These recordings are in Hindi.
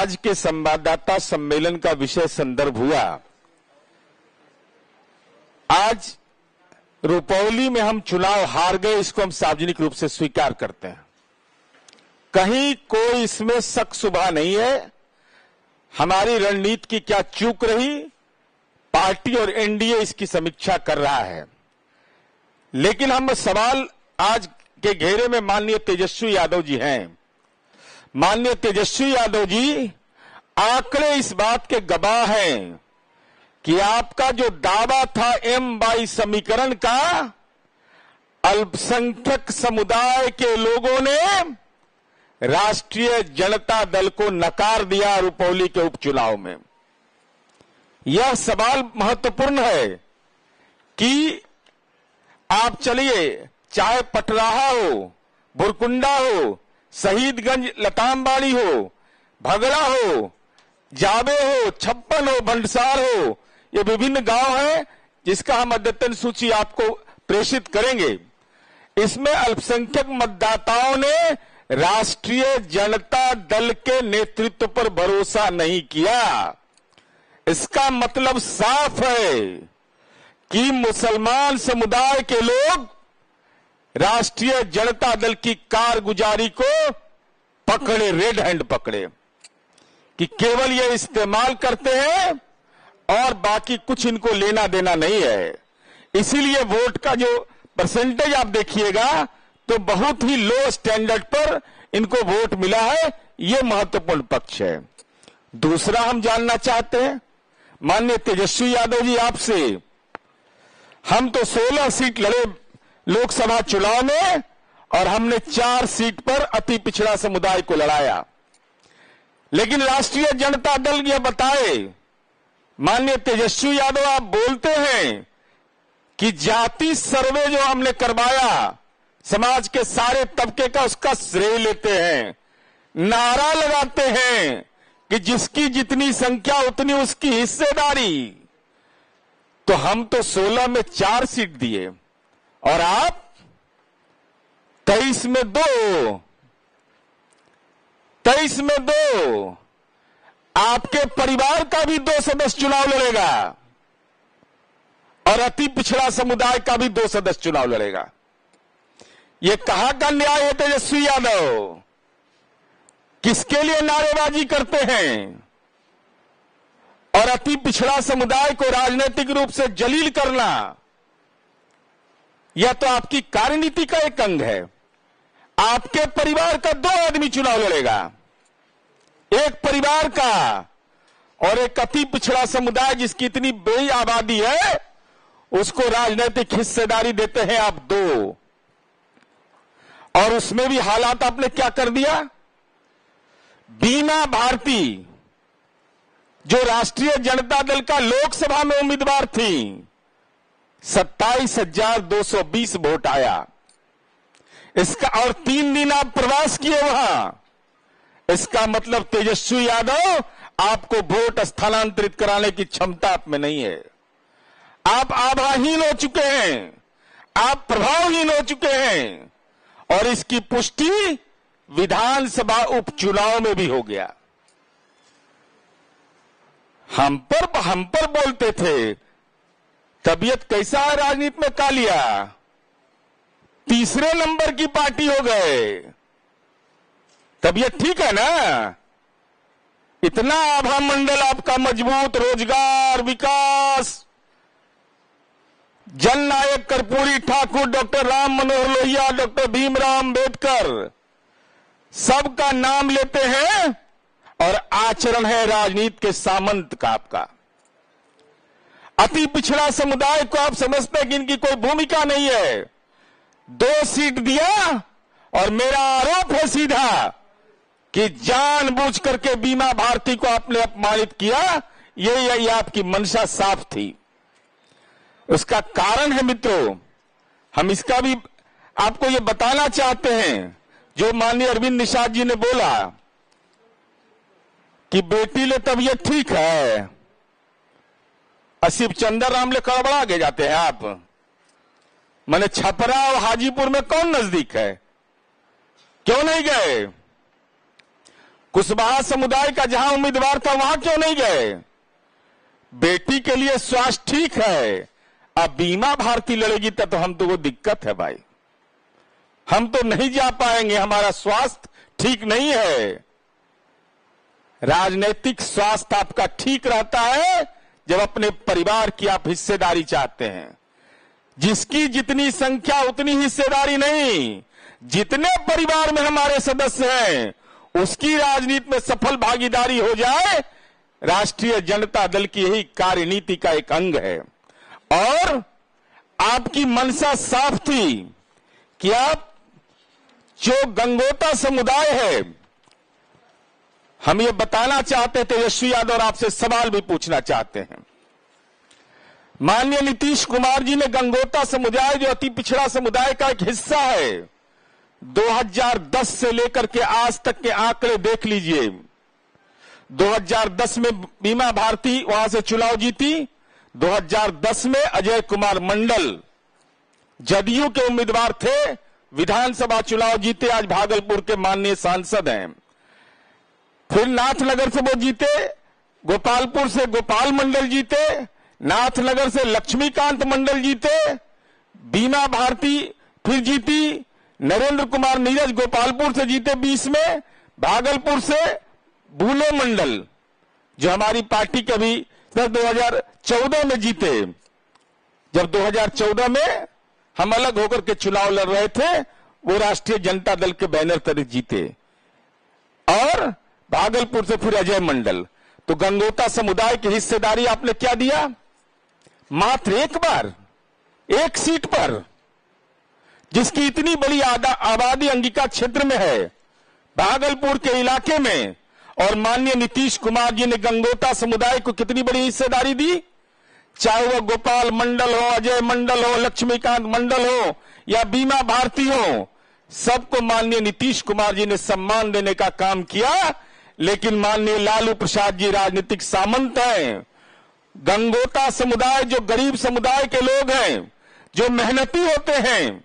आज के संवाददाता सम्मेलन का विषय संदर्भ हुआ। आज रुपौली में हम चुनाव हार गए, इसको हम सार्वजनिक रूप से स्वीकार करते हैं। कहीं कोई इसमें शक शुबा नहीं है। हमारी रणनीति की क्या चूक रही, पार्टी और एनडीए इसकी समीक्षा कर रहा है। लेकिन हम सवाल आज के घेरे में माननीय तेजस्वी यादव जी हैं। माननीय तेजस्वी यादव जी आंकड़े इस बात के गवाह हैं कि आपका जो दावा था M22 समीकरण का, अल्पसंख्यक समुदाय के लोगों ने राष्ट्रीय जनता दल को नकार दिया रुपौली के उपचुनाव में। यह सवाल महत्वपूर्ण है कि आप चलिए, चाहे पटराहा हो, बुरकुंडा हो, शहीदगंज लतामबाड़ी हो, भगड़ा हो, जाबे हो, छप्पन हो, भंडसार हो, ये विभिन्न गांव हैं जिसका हम अद्यतन सूची आपको प्रेषित करेंगे। इसमें अल्पसंख्यक मतदाताओं ने राष्ट्रीय जनता दल के नेतृत्व पर भरोसा नहीं किया। इसका मतलब साफ है कि मुसलमान समुदाय के लोग राष्ट्रीय जनता दल की कारगुजारी को पकड़े, रेड हैंड पकड़े, कि केवल ये इस्तेमाल करते हैं और बाकी कुछ इनको लेना देना नहीं है। इसीलिए वोट का जो परसेंटेज आप देखिएगा तो बहुत ही लो स्टैंडर्ड पर इनको वोट मिला है। ये महत्वपूर्ण पक्ष है। दूसरा हम जानना चाहते हैं माननीय तेजस्वी यादव जी आपसे, हम तो 16 सीट लड़े लोकसभा चुनाव में और हमने 4 सीट पर अति पिछड़ा समुदाय को लड़ाया। लेकिन राष्ट्रीय जनता दल ये बताए, माननीय तेजस्वी यादव आप बोलते हैं कि जाति सर्वे जो हमने करवाया समाज के सारे तबके का, उसका श्रेय लेते हैं, नारा लगाते हैं कि जिसकी जितनी संख्या उतनी उसकी हिस्सेदारी। तो हम तो 16 में 4 सीट दिए और आप 23 में 2, 23 में 2। आपके परिवार का भी 2 सदस्य चुनाव लड़ेगा और अति पिछड़ा समुदाय का भी 2 सदस्य चुनाव लड़ेगा। ये कहां का न्याय है तेजस्वी यादव? किसके लिए नारेबाजी करते हैं? और अति पिछड़ा समुदाय को राजनीतिक रूप से जलील करना, यह तो आपकी कार्यनीति का एक अंग है। आपके परिवार का 2 आदमी चुनाव लड़ेगा, एक परिवार का, और एक अति पिछड़ा समुदाय जिसकी इतनी बड़ी आबादी है उसको राजनीतिक हिस्सेदारी देते हैं आप 2। और उसमें भी हालात आपने क्या कर दिया। बीमा भारती जो राष्ट्रीय जनता दल का लोकसभा में उम्मीदवार थी, 27,220 वोट आया इसका, और 3 दिन आप प्रवास किए वहां। इसका मतलब तेजस्वी यादव आपको वोट स्थानांतरित कराने की क्षमता आप में नहीं है। आप आभाहीन हो चुके हैं, आप प्रभावहीन हो चुके हैं, और इसकी पुष्टि विधानसभा उपचुनाव में भी हो गया। हम पर बोलते थे तबीयत कैसा है राजनीति में, कालिया 3रे नंबर की पार्टी हो गए। तबीयत ठीक है ना? इतना आभा मंडल आपका मजबूत, रोजगार, विकास, जननायक कर्पूरी ठाकुर, डॉक्टर राम मनोहर लोहिया, डॉक्टर भीमराव अंबेडकर, सबका नाम लेते हैं और आचरण है राजनीति के सामंत का आपका। अति पिछड़ा समुदाय को आप समझते हैं कि इनकी कोई भूमिका नहीं है। 2 सीट दिया और मेरा आरोप है सीधा कि जानबूझ करके बीमा भारती को आपने अपमानित किया। यही आपकी मंशा साफ थी। उसका कारण है मित्रों, हम इसका भी आपको ये बताना चाहते हैं, जो माननीय अरविंद निषाद जी ने बोला कि बेटी ले तबीयत ठीक है, असीफ चंदर राम ले कड़बड़ा के जाते हैं आप। मैंने छपरा और हाजीपुर में कौन नजदीक है, क्यों नहीं गए? कुशवाहा समुदाय का जहां उम्मीदवार था वहां क्यों नहीं गए? बेटी के लिए स्वास्थ्य ठीक है, अब बीमा भारती लड़ेगी तो हम तो वो दिक्कत है भाई, हम तो नहीं जा पाएंगे, हमारा स्वास्थ्य ठीक नहीं है। राजनीतिक स्वास्थ्य आपका ठीक रहता है जब अपने परिवार की आप हिस्सेदारी चाहते हैं। जिसकी जितनी संख्या उतनी हिस्सेदारी नहीं, जितने परिवार में हमारे सदस्य हैं उसकी राजनीति में सफल भागीदारी हो जाए, राष्ट्रीय जनता दल की यही कार्यनीति का एक अंग है। और आपकी मंशा साफ थी कि आप जो गंगोता समुदाय है, हम ये बताना चाहते थे, तेजस्वी यादव और आपसे सवाल भी पूछना चाहते हैं। माननीय नीतीश कुमार जी ने गंगोता समुदाय जो अति पिछड़ा समुदाय का एक हिस्सा है, 2010 से लेकर के आज तक के आंकड़े देख लीजिए। 2010 में बीमा भारती वहां से चुनाव जीती, 2010 में अजय कुमार मंडल जदयू के उम्मीदवार थे, विधानसभा चुनाव जीते, आज भागलपुर के माननीय सांसद हैं। फिर नाथनगर से वो जीते, गोपालपुर से गोपाल मंडल जीते, नाथनगर से लक्ष्मीकांत मंडल जीते, बीमा भारती फिर जीती, नरेंद्र कुमार नीरज गोपालपुर से जीते 20 में, भागलपुर से भूले मंडल जो हमारी पार्टी के भी 2014 में जीते। जब 2014 में हम अलग होकर के चुनाव लड़ रहे थे, वो राष्ट्रीय जनता दल के बैनर तले जीते। और भागलपुर से फिर अजय मंडल। तो गंगोता समुदाय की हिस्सेदारी आपने क्या दिया? मात्र एक बार, एक सीट पर, जिसकी इतनी बड़ी आबादी अंगिका क्षेत्र में है, भागलपुर के इलाके में। और माननीय नीतीश कुमार जी ने गंगोता समुदाय को कितनी बड़ी हिस्सेदारी दी, चाहे वह गोपाल मंडल हो, अजय मंडल हो, लक्ष्मीकांत मंडल हो या बीमा भारती हो, सबको माननीय नीतीश कुमार जी ने सम्मान देने का काम किया। लेकिन माननीय लालू प्रसाद जी राजनीतिक सामंत हैं। गंगोता समुदाय जो गरीब समुदाय के लोग हैं, जो मेहनती होते हैं,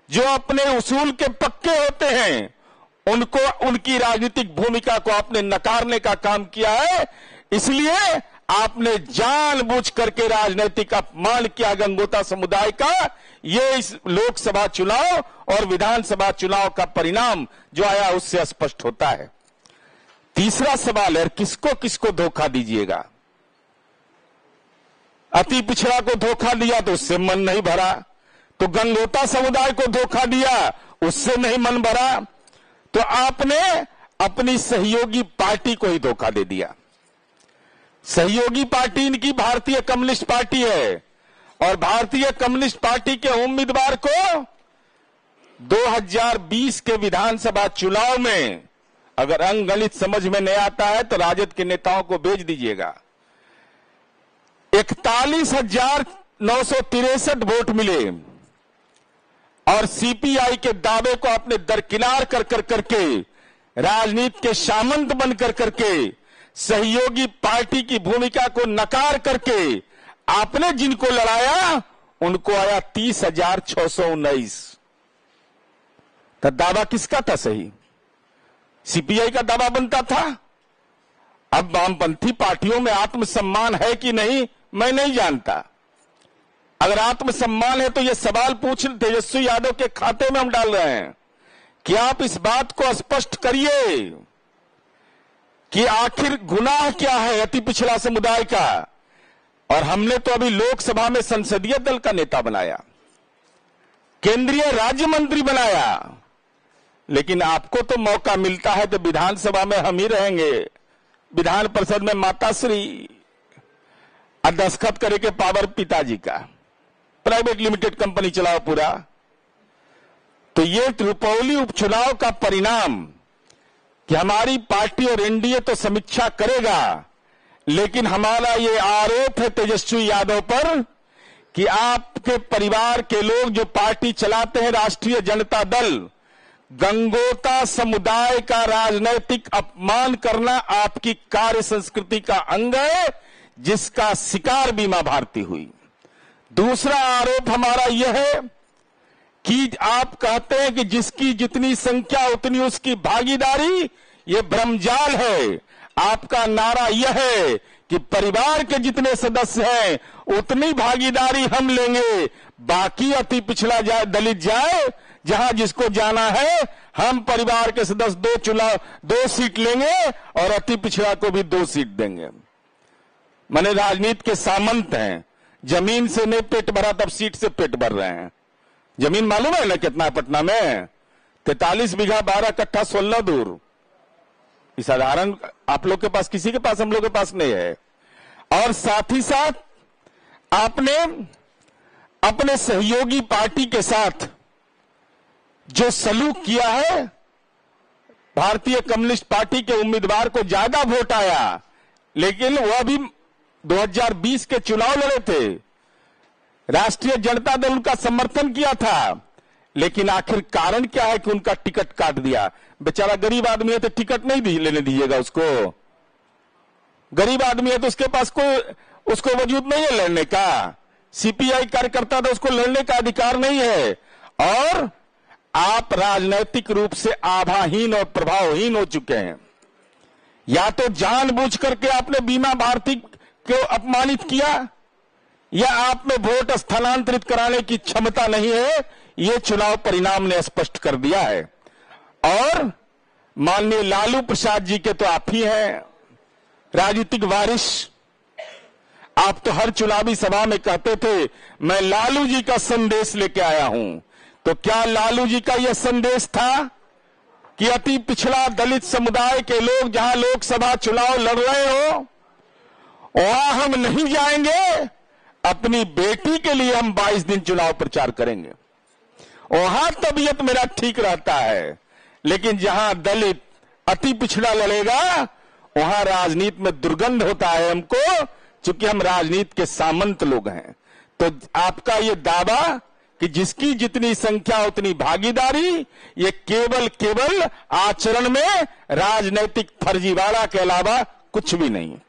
जो अपने उसूल के पक्के होते हैं, उनको उनकी राजनीतिक भूमिका को आपने नकारने का काम किया है। इसलिए आपने जानबूझ करके राजनीतिक अपमान किया गंगोता समुदाय का। ये इस लोकसभा चुनाव और विधानसभा चुनाव का परिणाम जो आया उससे स्पष्ट होता है। तीसरा सवाल है, किसको किसको धोखा दीजिएगा? अति पिछड़ा को धोखा दिया तो उससे मन नहीं भरा, तो गंगोता समुदाय को धोखा दिया उससे नहीं मन भरा, तो आपने अपनी सहयोगी पार्टी को ही धोखा दे दिया। सहयोगी पार्टी इनकी भारतीय कम्युनिस्ट पार्टी है, और भारतीय कम्युनिस्ट पार्टी के उम्मीदवार को 2020 के विधानसभा चुनाव में, अगर अंकगणित समझ में नहीं आता है तो राजद के नेताओं को भेज दीजिएगा, 41,963 वोट मिले। और सीपीआई के दावे को आपने दरकिनार कर करके, राजनीति के सामंत बन करके, सहयोगी पार्टी की भूमिका को नकार करके आपने जिनको लड़ाया उनको आया 30,619। तो दावा किसका था सही? सीपीआई का दावा बनता था। अब वामपंथी पार्टियों में आत्मसम्मान है कि नहीं मैं नहीं जानता। अगर आत्मसम्मान है तो यह सवाल पूछ तेजस्वी यादव के खाते में हम डाल रहे हैं कि आप इस बात को स्पष्ट करिए कि आखिर गुनाह क्या है अति पिछड़ा समुदाय का। और हमने तो अभी लोकसभा में संसदीय दल का नेता बनाया, केंद्रीय राज्य मंत्री बनाया, लेकिन आपको तो मौका मिलता है तो विधानसभा में हम ही रहेंगे। विधान परिषद में माताश्री दस्तखत करे के पावर पिताजी का, प्राइवेट लिमिटेड कंपनी चलाओ पूरा। तो ये रुपौली उपचुनाव का परिणाम कि हमारी पार्टी और एनडीए तो समीक्षा करेगा, लेकिन हमारा ये आरोप है तेजस्वी यादव पर कि आपके परिवार के लोग जो पार्टी चलाते हैं राष्ट्रीय जनता दल, गंगोता समुदाय का राजनैतिक अपमान करना आपकी कार्य संस्कृति का अंग है, जिसका शिकार बीमा भारती हुई। दूसरा आरोप हमारा यह है कि आप कहते हैं कि जिसकी जितनी संख्या उतनी उसकी भागीदारी, ये भ्रमजाल है। आपका नारा यह है कि परिवार के जितने सदस्य हैं उतनी भागीदारी हम लेंगे, बाकी अति पिछड़ा जाए, दलित जाए, जहां जिसको जाना है। हम परिवार के सदस्य 2 सीट लेंगे और अति पिछड़ा को भी 2 सीट देंगे। माने राजनीति के सामंत हैं। जमीन से नहीं पेट भरा तब सीट से पेट भर रहे हैं। जमीन मालूम है ना कितना है पटना में? 43 बीघा 12 कट्ठा 16 दूर। साधारण आप लोग के पास, किसी के पास, हम लोग के पास नहीं है। और साथ ही साथ आपने अपने सहयोगी पार्टी के साथ जो सलूक किया है, भारतीय कम्युनिस्ट पार्टी के उम्मीदवार को ज्यादा वोट आया, लेकिन वह भी 2020 के चुनाव लड़े थे, राष्ट्रीय जनता दल उनका समर्थन किया था, लेकिन आखिर कारण क्या है कि उनका टिकट काट दिया? बेचारा गरीब आदमी है तो टिकट नहीं लेने दीजिएगा उसको। गरीब आदमी है तो उसके पास उसको वजूद नहीं है लड़ने का। सीपीआई कार्यकर्ता था, उसको लड़ने का अधिकार नहीं है। और आप राजनैतिक रूप से आभाहीन और प्रभावहीन हो चुके हैं। या तो जानबूझ करके आपने बीमा भारती को अपमानित किया, या आप में वोट स्थानांतरित कराने की क्षमता नहीं है। ये चुनाव परिणाम ने स्पष्ट कर दिया है। और माननीय लालू प्रसाद जी के तो आप ही हैं राजनीतिक वारिस। आप तो हर चुनावी सभा में कहते थे मैं लालू जी का संदेश लेके आया हूं। तो क्या लालू जी का यह संदेश था कि अति पिछड़ा दलित समुदाय के लोग जहां लोकसभा चुनाव लड़ रहे हो वहां हम नहीं जाएंगे, अपनी बेटी के लिए हम 22 दिन चुनाव प्रचार करेंगे, वहां तबीयत मेरा ठीक रहता है। लेकिन जहां दलित अति पिछड़ा लड़ेगा वहां राजनीति में दुर्गंध होता है हमको, चूंकि हम राजनीति के सामंत लोग हैं। तो आपका ये दावा कि जिसकी जितनी संख्या उतनी भागीदारी, ये केवल आचरण में राजनीतिक फर्जीवाड़ा के अलावा कुछ भी नहीं है।